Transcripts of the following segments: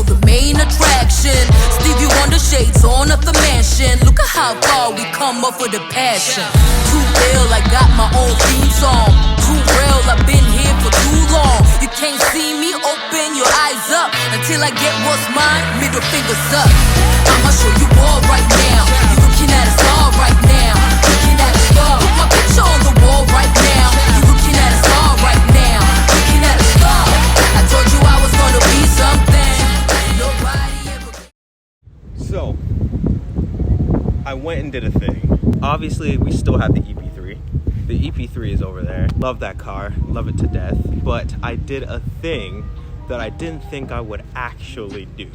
you're the main attraction. Stevie Wonder shades on at the mansion. Look at how far we come up with the passion. Too ill, I got my own theme song. Too real, I've been here for too long. You can't see me, open your eyes up until I get what's mine, middle fingers up. I'ma show you all right now. You're looking at a star right now. Looking at a star. Put my picture on the wall right now. You're looking at a star right now. Looking at a star. I told you I was gonna be something nobody ever. So, I went and did a thing. Obviously, we still have the EP3. The EP3 is over there. Love that car, love it to death. But I did a thing that I didn't think I would actually do.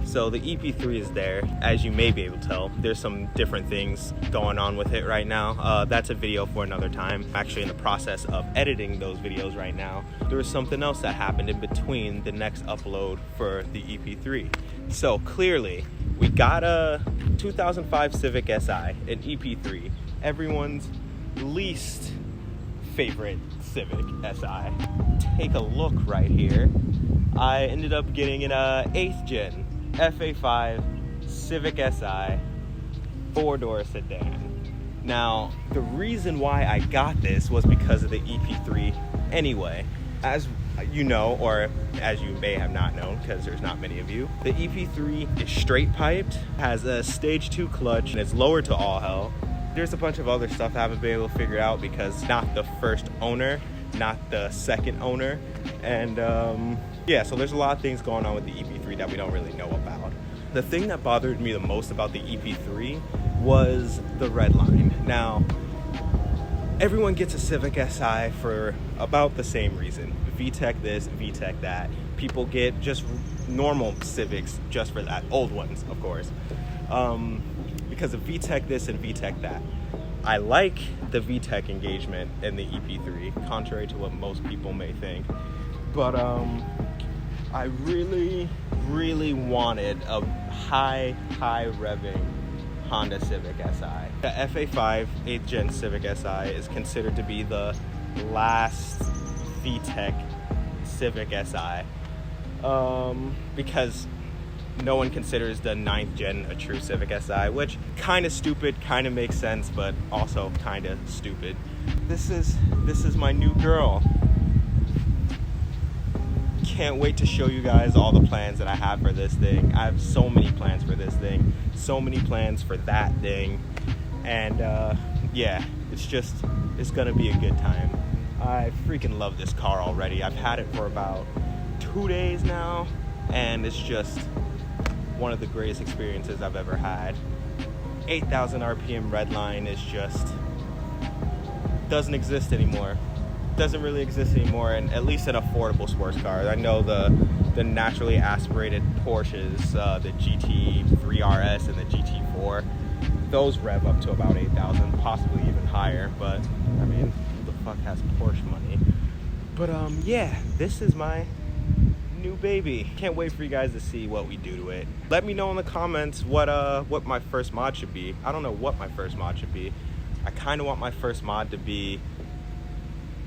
So the EP3 is there. As you may be able to tell, there's some different things going on with it right now. That's a video for another time. I'm actually in the process of editing those videos right now. There was something else that happened in between the next upload for the EP3. So clearly, we got a 2005 Civic Si, an EP3. Everyone's least favorite Civic Si. Take a look right here. I ended up getting an 8th Gen FA5 Civic Si 4-door sedan. Now, the reason why I got this was because of the EP3 anyway. As you know, or as you may have not known, because there's not many of you, the EP3 is straight piped, has a stage 2 clutch, and it's lowered to all hell. There's a bunch of other stuff I haven't been able to figure out because not the first owner, not the second owner, and yeah, so there's a lot of things going on with the EP3 that we don't really know about. The thing that bothered me the most about the EP3 was the red line. Now, everyone gets a Civic Si for about the same reason. VTEC this, VTEC that. People get just normal Civics just for that. Old ones, of course. Because of VTEC this and VTEC that. I like the VTEC engagement in the EP3, contrary to what most people may think. But I really wanted a high revving Honda Civic Si. The FA5 8th Gen Civic Si is considered to be the last VTEC Civic Si because no one considers the 9th Gen a true Civic Si, which kind of stupid, kind of makes sense, but also kind of stupid. This is my new girl. Can't wait to show you guys all the plans that I have for this thing. I have so many plans for this thing, so many plans for that thing, and yeah, it's gonna be a good time. I freaking love this car already. I've had it for about 2 days now, and it's just one of the greatest experiences I've ever had. 8,000 RPM redline is just doesn't exist anymore. Doesn't really exist anymore, and at least an affordable sports car. I know the naturally aspirated Porsches, the GT3 RS and the GT4, those rev up to about 8,000, possibly even higher, but I mean, who the fuck has Porsche money? But yeah, this is my new baby. Can't wait for you guys to see what we do to it. Let me know in the comments what my first mod should be. I don't know what my first mod should be. I kind of want my first mod to be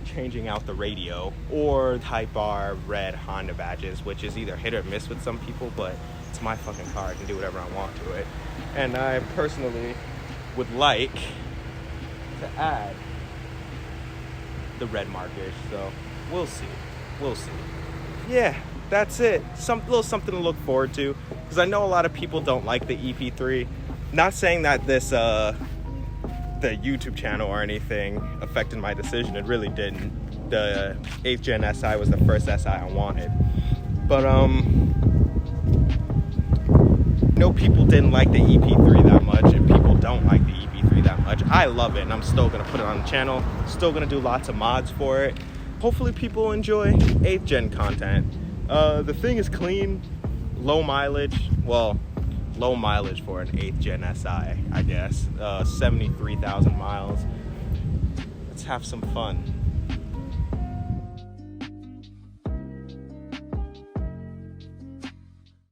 changing out the radio or Type R red Honda badges, which is either hit or miss with some people, but it's my fucking car. I can do whatever I want to it. And I personally would like to add the red markers, so we'll see. Yeah, that's it. Little something to look forward to, because I know a lot of people don't like the EP3. Not saying that this the YouTube channel or anything affected my decision. It really didn't. The 8th Gen Si was the first Si I wanted. But I know people didn't like the EP3 that much, and people don't like the EP3 that much. I love it, and I'm still gonna put it on the channel. Still gonna do lots of mods for it. Hopefully people enjoy 8th Gen content. The thing is clean, low mileage. Well, low mileage for an 8th Gen Si, I guess. 73,000 miles. Let's have some fun.